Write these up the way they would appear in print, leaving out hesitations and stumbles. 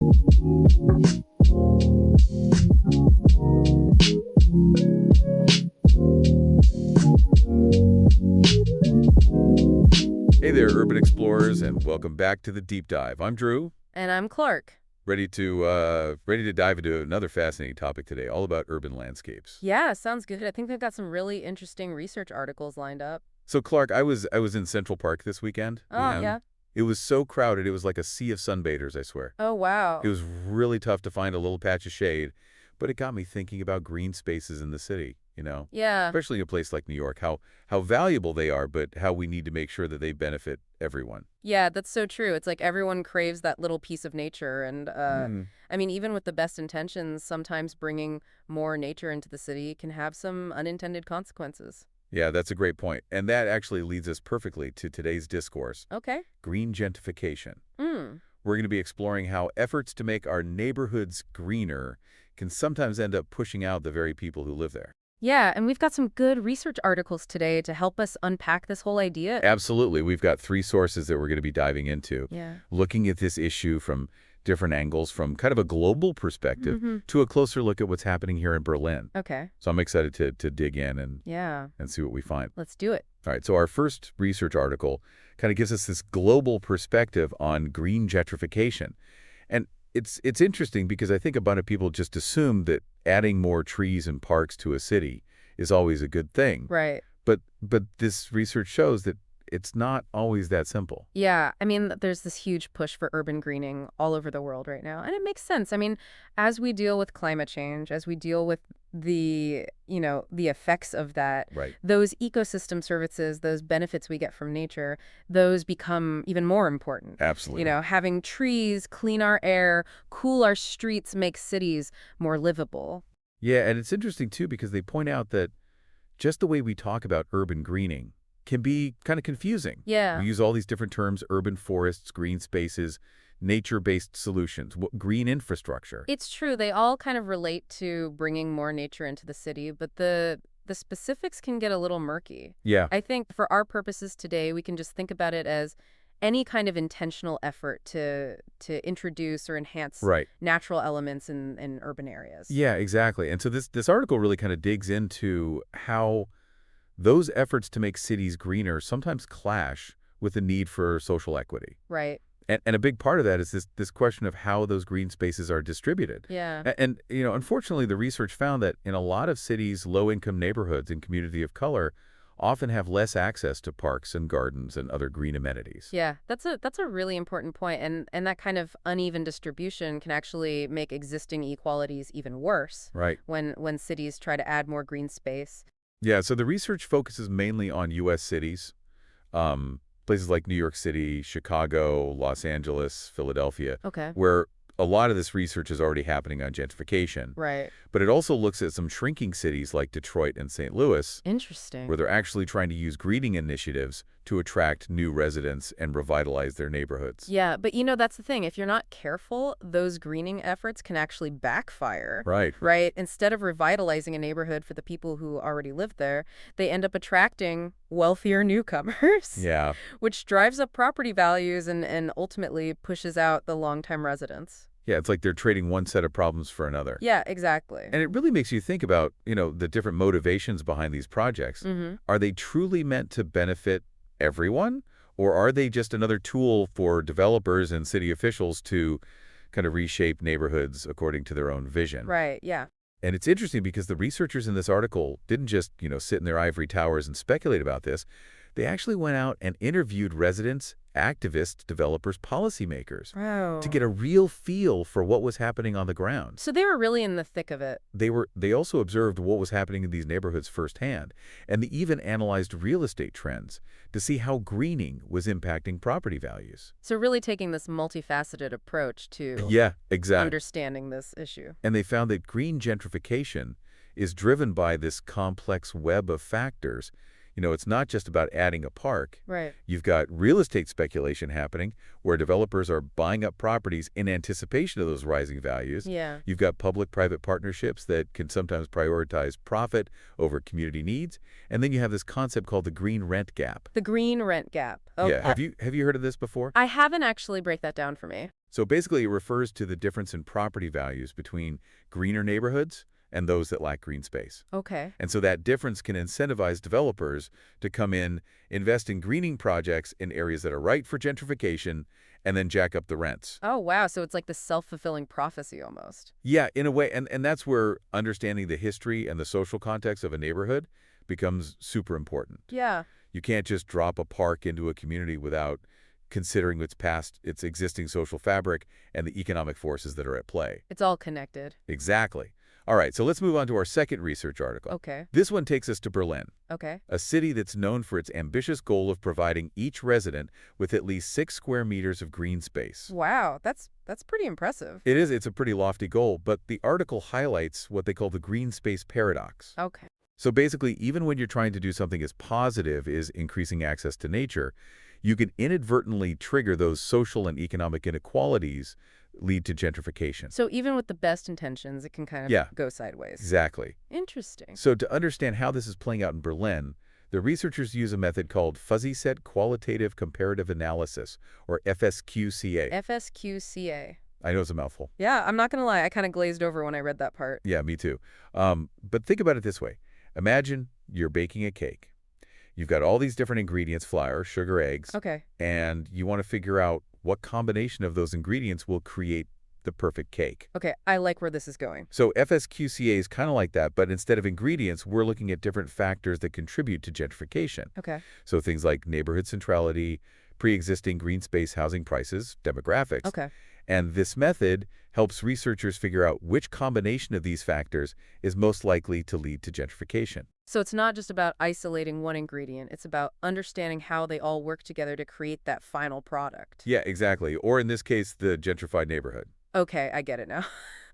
Hey there, urban explorers, and welcome back to the Deep Dive. I'm Drew, And I'm Clark. ready to dive into another fascinating topic today, all about urban landscapes. Yeah, sounds good. I think they've got some really interesting research articles lined up. So, Clark, I was in Central Park this weekend, Oh, and yeah. it was so crowded, it was like a sea of sunbathers, I swear. Oh, It wow. was really tough to find a little patch of shade, but it got me thinking about green spaces in the city, Yeah. especially in a place like New York, how valuable they are, but how we need to make sure that they benefit everyone. Yeah, that's so true. It's like everyone craves that little piece of nature. And, Hmm. I mean, even with the best intentions, sometimes bringing more nature into the city can have some unintended consequences. Yeah, that's a great point. And that actually leads us perfectly to today's discourse, Okay. green gentrification. Mm. We're going to be exploring how efforts to make our neighborhoods greener can sometimes end up pushing out the very people who live there. Yeah, and we've got some good research articles today to help us unpack this whole idea. Absolutely. We've got three sources that we're going to be diving into, Yeah. looking at this issue from different angles, from kind of a global perspective Mm-hmm. to a closer look at what's happening here in Berlin. Okay. So I'm excited to dig in Yeah. and see what we find. Let's do it. All right, so our first research article kind of gives us this global perspective on green gentrification. And it's interesting because I think a bunch of people just assume that adding more trees and parks to a city is always a good thing. Right. But this research shows that it's not always that simple. Yeah, I mean, there's this huge push for urban greening all over the world right now, and it makes sense. I mean, as we deal with climate change, as we deal with the effects of that, Right. those ecosystem services, those benefits we get from nature, those become even more important. Absolutely. Having trees, clean our air, cool our streets, make cities more livable. Yeah, and it's interesting too because they point out that just the way we talk about urban greening can be kind of confusing. Yeah. We use all these different terms, urban forests, green spaces, nature-based solutions, green infrastructure. It's true. They all kind of relate to bringing more nature into the city, but the specifics can get a little murky. Yeah, I think for our purposes today, we can just think about it as any kind of intentional effort to introduce or enhance right. natural elements in urban areas. Yeah, exactly. And so this article really kind of digs into how those efforts to make cities greener sometimes clash with the need for social equity. Right. And a big part of that is this question of how those green spaces are distributed. Yeah. And unfortunately, the research found that in a lot of cities, low-income neighborhoods and community of color often have less access to parks and gardens and other green amenities. Yeah, that's a really important point, and that kind of uneven distribution can actually make existing inequalities even worse Right. when cities try to add more green space. Yeah, so the research focuses mainly on U.S. cities, places like New York City, Chicago, Los Angeles, Philadelphia, Okay. where a lot of this research is already happening on gentrification. Right. But it also looks at some shrinking cities like Detroit and St. Louis, Interesting. where they're actually trying to use greening initiatives to attract new residents and revitalize their neighborhoods. Yeah, but that's the thing. If you're not careful, those greening efforts can actually backfire. Right. Right? Instead of revitalizing a neighborhood for the people who already live there, they end up attracting wealthier newcomers, Yeah. which drives up property values and ultimately pushes out the longtime residents. Yeah, it's like they're trading one set of problems for another. Yeah, exactly. And it really makes you think about, the different motivations behind these projects. Mm-hmm. Are they truly meant to benefit everyone? Or are they just another tool for developers and city officials to kind of reshape neighborhoods according to their own vision? Right, yeah. And it's interesting because the researchers in this article didn't just, sit in their ivory towers and speculate about this. They actually went out and interviewed residents, activists, developers, policymakers Wow. to get a real feel for what was happening on the ground. So they were really in the thick of it. They also observed what was happening in these neighborhoods firsthand, and they even analyzed real estate trends to see how greening was impacting property values. So really taking this multifaceted approach to Yeah, exactly. understanding this issue. And they found that green gentrification is driven by this complex web of factors. It's not just about adding a park. Right. You've got real estate speculation happening where developers are buying up properties in anticipation of those rising values. Yeah. You've got public-private partnerships that can sometimes prioritize profit over community needs. And then you have this concept called the green rent gap. The green rent gap. Yeah, Okay. have you heard of this before? I haven't actually. Break that down for me. So basically, it refers to the difference in property values between greener neighborhoods and those that lack green space. Okay. And so that difference can incentivize developers to come in, invest in greening projects in areas that are right for gentrification, and then jack up the rents. Oh, wow. So it's like the self-fulfilling prophecy almost. Yeah, in a way, and that's where understanding the history and the social context of a neighborhood becomes super important. Yeah. You can't just drop a park into a community without considering its existing social fabric and the economic forces that are at play. It's all connected. Exactly. All right, so let's move on to our second research article. Okay. This one takes us to Berlin, Okay. a city that's known for its ambitious goal of providing each resident with at least 6 square meters of green space. Wow. That's pretty impressive. It's a pretty lofty goal, but the article highlights what they call the green space paradox. Okay. So basically, even when you're trying to do something as positive as increasing access to nature, you can inadvertently trigger those social and economic inequalities lead to gentrification. So even with the best intentions, it can kind of Yeah. go sideways. Exactly. Interesting. So to understand how this is playing out in Berlin, the researchers use a method called fuzzy set qualitative comparative analysis, or FSQCA. FSQCA. I know it's a mouthful. Yeah, I'm not going to lie. I kind of glazed over when I read that part. Yeah, me too. But think about it this way. Imagine you're baking a cake. You've got all these different ingredients, flour, sugar, eggs, Okay. and you want to figure out what combination of those ingredients will create the perfect cake. Okay, I like where this is going. So FSQCA is kind of like that, but instead of ingredients, we're looking at different factors that contribute to gentrification. Okay. So things like neighborhood centrality, pre-existing green space housing prices, demographics. Okay. And this method helps researchers figure out which combination of these factors is most likely to lead to gentrification. So it's not just about isolating one ingredient. It's about understanding how they all work together to create that final product. Yeah, exactly. Or in this case, the gentrified neighborhood. Okay, I get it now.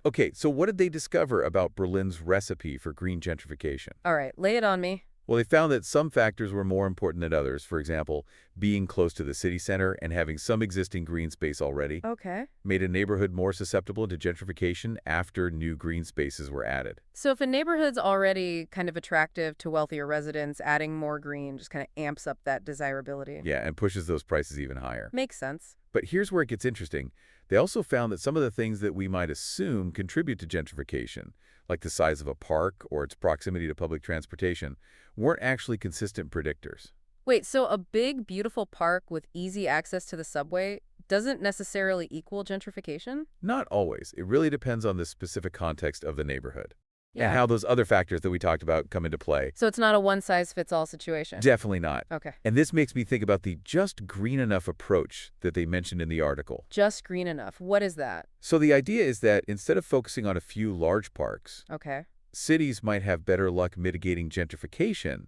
Okay, so what did they discover about Berlin's recipe for green gentrification? All right, lay it on me. Well, they found that some factors were more important than others. For example, being close to the city center and having some existing green space already Okay. made a neighborhood more susceptible to gentrification after new green spaces were added. So if a neighborhood's already kind of attractive to wealthier residents, adding more green just kind of amps up that desirability. Yeah, and pushes those prices even higher. Makes sense. But here's where it gets interesting. They also found that some of the things that we might assume contribute to gentrification, like the size of a park or its proximity to public transportation, weren't actually consistent predictors. Wait, so a big, beautiful park with easy access to the subway doesn't necessarily equal gentrification? Not always. It really depends on the specific context of the neighborhood and Yeah. how those other factors that we talked about come into play. So it's not a one-size-fits-all situation? Definitely not. Okay. And this makes me think about the just green enough approach that they mentioned in the article. Just green enough. What is that? So the idea is that instead of focusing on a few large parks, Okay. cities might have better luck mitigating gentrification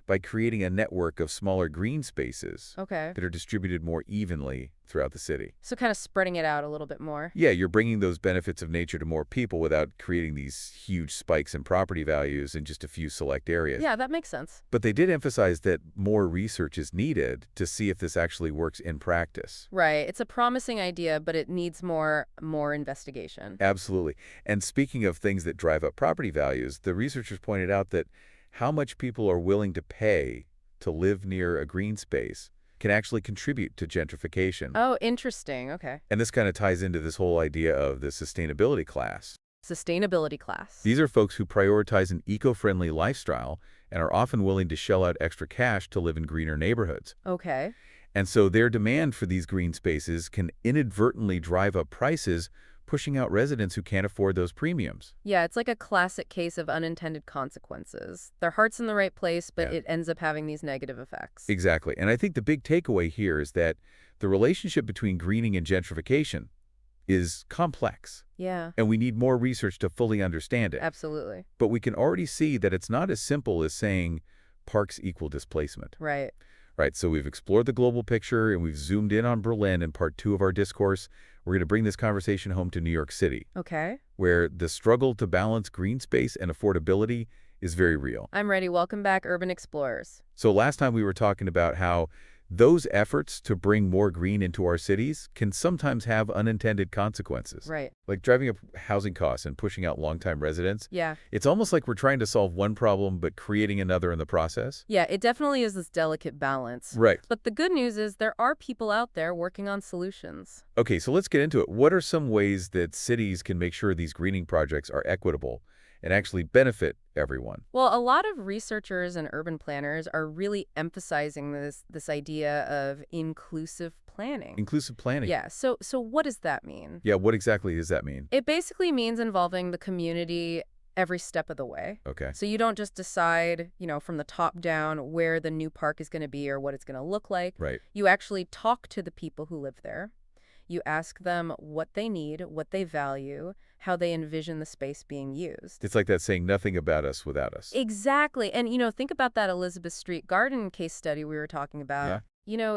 by creating a network of smaller green spaces Okay. that are distributed more evenly throughout the city. So kind of spreading it out a little bit more. Yeah, you're bringing those benefits of nature to more people without creating these huge spikes in property values in just a few select areas. Yeah, that makes sense. But they did emphasize that more research is needed to see if this actually works in practice. Right. It's a promising idea, but it needs more investigation. Absolutely. And speaking of things that drive up property values, the researchers pointed out that how much people are willing to pay to live near a green space can actually contribute to gentrification. Oh, interesting. Okay. And this kind of ties into this whole idea of the sustainability class. Sustainability class. These are folks who prioritize an eco-friendly lifestyle and are often willing to shell out extra cash to live in greener neighborhoods. Okay. And so their demand for these green spaces can inadvertently drive up prices, pushing out residents who can't afford those premiums. Yeah, it's like a classic case of unintended consequences. Their heart's in the right place, but Yeah. it ends up having these negative effects. Exactly. And I think the big takeaway here is that the relationship between greening and gentrification is complex, Yeah, and we need more research to fully understand it. absolutely. But we can already see that it's not as simple as saying parks equal displacement. Right. Right, so we've explored the global picture and we've zoomed in on Berlin in part 2 of our discourse. We're going to bring this conversation home to New York City, Okay. where the struggle to balance green space and affordability is very real. I'm ready. Welcome back, Urban Explorers. So last time we were talking about how those efforts to bring more green into our cities can sometimes have unintended consequences. Right. Like driving up housing costs and pushing out longtime residents. Yeah. It's almost like we're trying to solve one problem but creating another in the process. Yeah, it definitely is this delicate balance. Right. But the good news is there are people out there working on solutions. Okay, so let's get into it. What are some ways that cities can make sure these greening projects are equitable and actually benefit everyone? Well, a lot of researchers and urban planners are really emphasizing this idea of inclusive planning. Inclusive planning. Yeah, so what does that mean? Yeah, what exactly does that mean? It basically means involving the community every step of the way. Okay. So you don't just decide, from the top down where the new park is going to be or what it's going to look like. Right. You actually talk to the people who live there. You ask them what they need, what they value, how they envision the space being used. It's like that saying, nothing about us without us. Exactly. And, think about that Elizabeth Street Garden case study we were talking about. Yeah.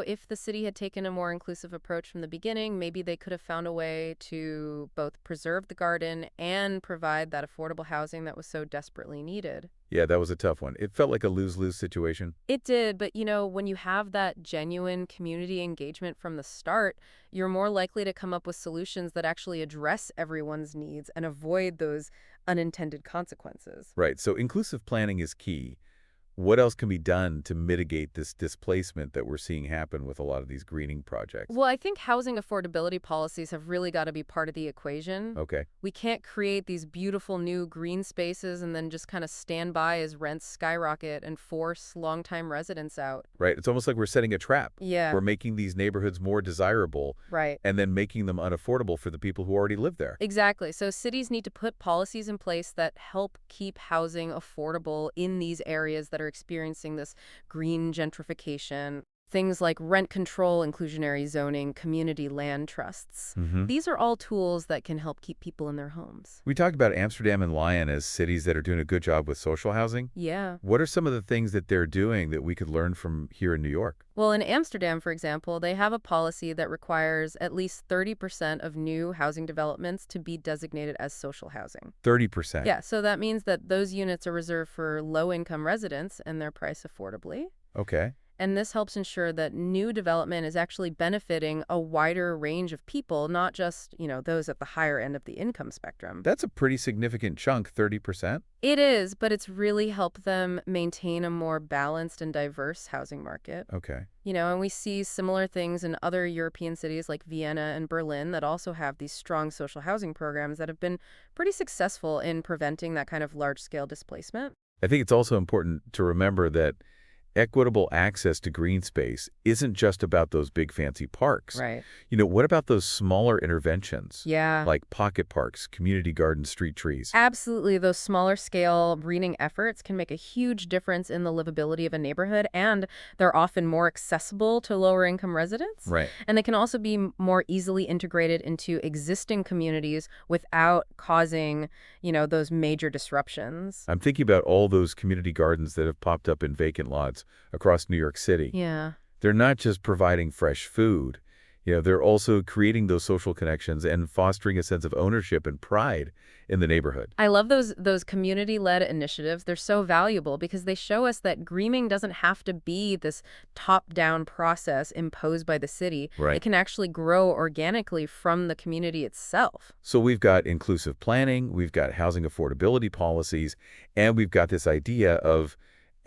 If the city had taken a more inclusive approach from the beginning, maybe they could have found a way to both preserve the garden and provide that affordable housing that was so desperately needed. Yeah, that was a tough one. It felt like a lose-lose situation. It did, but when you have that genuine community engagement from the start, you're more likely to come up with solutions that actually address everyone's needs and avoid those unintended consequences. Right, so inclusive planning is key. What else can be done to mitigate this displacement that we're seeing happen with a lot of these greening projects? Well, I think housing affordability policies have really got to be part of the equation. Okay. We can't create these beautiful new green spaces and then just kind of stand by as rents skyrocket and force longtime residents out. Right, it's almost like we're setting a trap. Yeah. We're making these neighborhoods more desirable. Right. And then making them unaffordable for the people who already live there. Exactly. So cities need to put policies in place that help keep housing affordable in these areas that are experiencing this green gentrification. Things like rent control, inclusionary zoning, community land trusts. These are all tools that can help keep people in their homes. We talked about Amsterdam and Lyon as cities that are doing a good job with social housing. Yeah. What are some of the things that they're doing that we could learn from here in New York? Well, in Amsterdam, for example, they have a policy that requires at least 30% of new housing developments to be designated as social housing. 30%. Yeah, so that means that those units are reserved for low-income residents and they're priced affordably. Okay. And this helps ensure that new development is actually benefiting a wider range of people, not just, those at the higher end of the income spectrum. That's a pretty significant chunk, 30%. It is, but it's really helped them maintain a more balanced and diverse housing market. Okay. And we see similar things in other European cities like Vienna and Berlin that also have these strong social housing programs that have been pretty successful in preventing that kind of large-scale displacement. I think it's also important to remember that equitable access to green space isn't just about those big fancy parks. Right. What about those smaller interventions? Yeah. Like pocket parks, community gardens, street trees? Absolutely. Those smaller scale greening efforts can make a huge difference in the livability of a neighborhood, and they're often more accessible to lower income residents. Right. And they can also be more easily integrated into existing communities without causing, those major disruptions. I'm thinking about all those community gardens that have popped up in vacant lots across New York City. Yeah. They're not just providing fresh food. They're also creating those social connections and fostering a sense of ownership and pride in the neighborhood. I love those community-led initiatives. They're so valuable because they show us that greening doesn't have to be this top-down process imposed by the city. Right. It can actually grow organically from the community itself. So we've got inclusive planning, we've got housing affordability policies, and we've got this idea of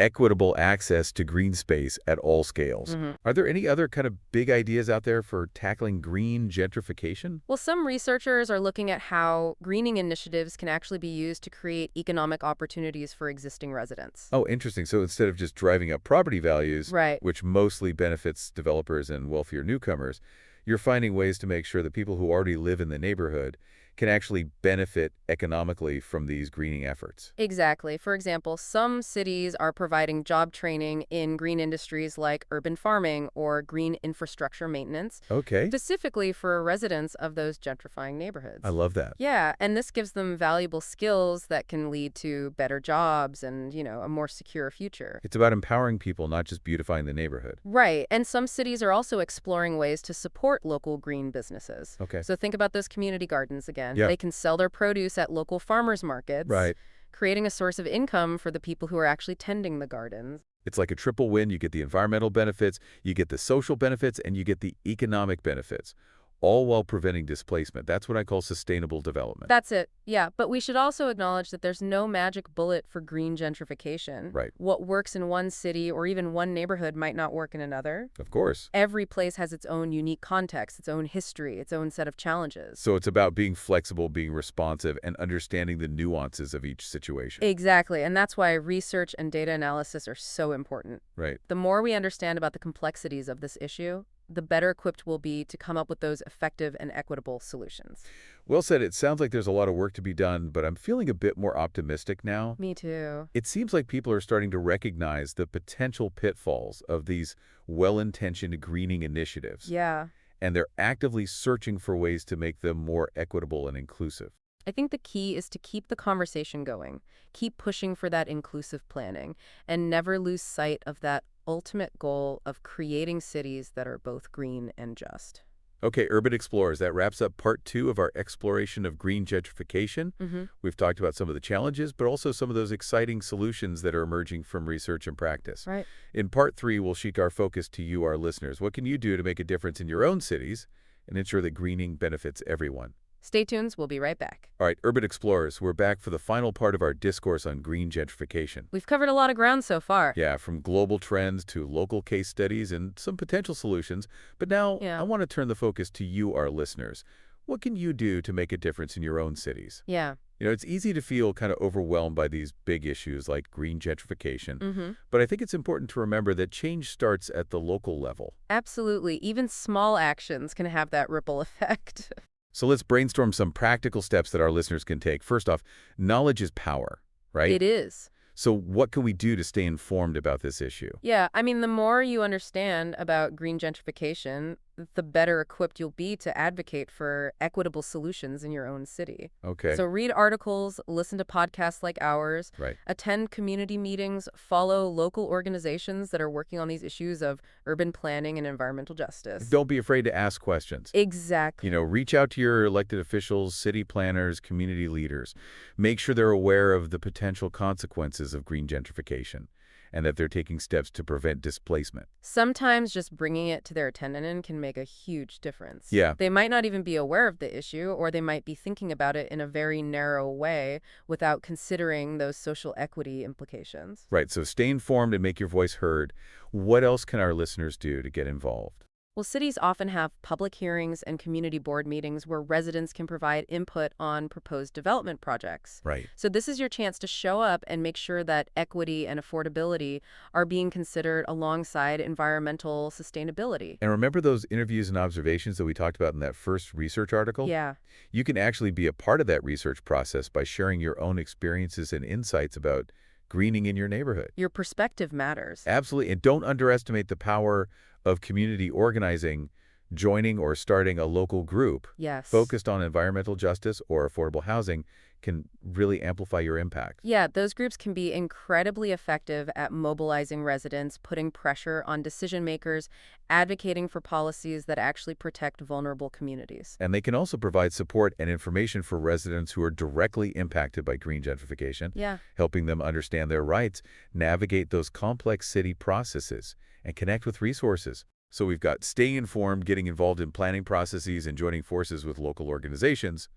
equitable access to green space at all scales. Are there any other kind of big ideas out there for tackling green gentrification? Well, some researchers are looking at how greening initiatives can actually be used to create economic opportunities for existing residents. Oh, interesting. So instead of just driving up property values, Right. which mostly benefits developers and wealthier newcomers, you're finding ways to make sure that people who already live in the neighborhood can actually benefit economically from these greening efforts. Exactly. For example, some cities are providing job training in green industries like urban farming or green infrastructure maintenance, Okay. specifically for residents of those gentrifying neighborhoods. I love that. Yeah, and this gives them valuable skills that can lead to better jobs and, a more secure future. It's about empowering people, not just beautifying the neighborhood. Right, and some cities are also exploring ways to support local green businesses. Okay. So think about those community gardens again. Yeah. They can sell their produce at local farmers markets. Right. Creating a source of income for the people who are actually tending the gardens. It's like a triple win. You get the environmental benefits, you get the social benefits, and you get the economic benefits, all while preventing displacement. That's what I call sustainable development. That's it, yeah. But we should also acknowledge that there's no magic bullet for green gentrification. Right. What works in one city or even one neighborhood might not work in another. Of course. Every place has its own unique context, its own history, its own set of challenges. So it's about being flexible, being responsive, and understanding the nuances of each situation. Exactly, and that's why research and data analysis are so important. Right. The more we understand about the complexities of this issue, the better equipped we'll be to come up with those effective and equitable solutions. Well said. It sounds like there's a lot of work to be done, but I'm feeling a bit more optimistic now. Me too. It seems like people are starting to recognize the potential pitfalls of these well-intentioned greening initiatives, Yeah. and they're actively searching for ways to make them more equitable and inclusive. I think the key is to keep the conversation going, keep pushing for that inclusive planning, and never lose sight of that ultimate goal of creating cities that are both green and just. Okay, Urban Explorers, that wraps up part 2 of our exploration of green gentrification. We've talked about some of the challenges, but also some of those exciting solutions that are emerging from research and practice. Right. In part 3, we'll shift our focus to you, our listeners. What can you do to make a difference in your own cities and ensure that greening benefits everyone? Stay tuned. We'll be right back. All right, Urban Explorers, we're back for the final part of our discourse on green gentrification. We've covered a lot of ground so far. Yeah, from global trends to local case studies and some potential solutions. But now Yeah. I want to turn the focus to you, our listeners. What can you do to make a difference in your own cities? Yeah. It's easy to feel kind of overwhelmed by these big issues like green gentrification. Mm-hmm. But I think it's important to remember that change starts at the local level. Absolutely. Even small actions can have that ripple effect. So let's brainstorm some practical steps that our listeners can take. First off, knowledge is power, right? It is. So what can we do to stay informed about this issue? Yeah, I mean, the more you understand about green gentrification, the better equipped you'll be to advocate for equitable solutions in your own city. Okay. So read articles, listen to podcasts like ours, Right. attend community meetings, follow local organizations that are working on these issues of urban planning and environmental justice. Don't be afraid to ask questions. Exactly. Reach out to your elected officials, city planners, community leaders. Make sure they're aware of the potential consequences of green gentrification and that they're taking steps to prevent displacement. Sometimes just bringing it to their attention can make a huge difference. Yeah. They might not even be aware of the issue, or they might be thinking about it in a very narrow way without considering those social equity implications. Right, so stay informed and make your voice heard. What else can our listeners do to get involved? Well, cities often have public hearings and community board meetings where residents can provide input on proposed development projects. Right. So this is your chance to show up and make sure that equity and affordability are being considered alongside environmental sustainability. And remember those interviews and observations that we talked about in that first research article? Yeah. You can actually be a part of that research process by sharing your own experiences and insights about greening in your neighborhood. Your perspective matters. Absolutely. And don't underestimate the power of community organizing, joining or starting a local group Yes. focused on environmental justice or affordable housing can really amplify your impact. Yeah, those groups can be incredibly effective at mobilizing residents, putting pressure on decision makers, advocating for policies that actually protect vulnerable communities. And they can also provide support and information for residents who are directly impacted by green gentrification, Yeah. helping them understand their rights, navigate those complex city processes, and connect with resources. So we've got staying informed, getting involved in planning processes, and joining forces with local organizations.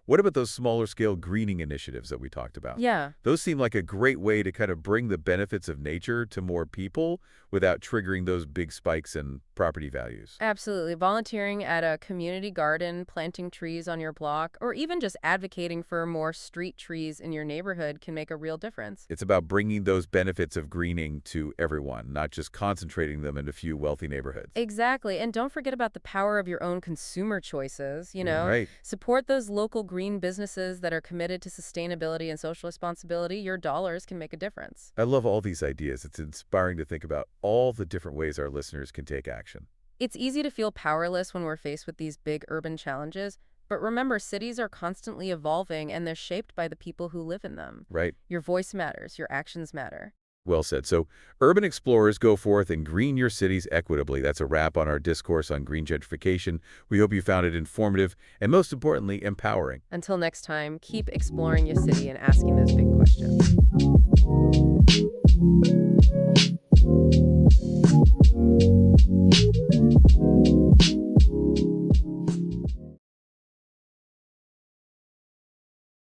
What about those smaller scale greening initiatives that we talked about? Yeah. Those seem like a great way to kind of bring the benefits of nature to more people without triggering those big spikes in property values. Absolutely. Volunteering at a community garden, planting trees on your block, or even just advocating for more street trees in your neighborhood can make a real difference. It's about bringing those benefits of greening to everyone, not just concentrating them in a few wealthy neighborhoods. Exactly. And don't forget about the power of your own consumer choices, you know? Right. Support those local green businesses that are committed to sustainability and social responsibility. Your dollars can make a difference. I love all these ideas. It's inspiring to think about all the different ways our listeners can take action. It's easy to feel powerless when we're faced with these big urban challenges, but remember, cities are constantly evolving and they're shaped by the people who live in them. Right. Your voice matters, your actions matter. Well said. So, urban explorers, go forth and green your cities equitably. That's a wrap on our discourse on green gentrification. We hope you found it informative and, most importantly, empowering. Until next time, keep exploring your city and asking those big questions.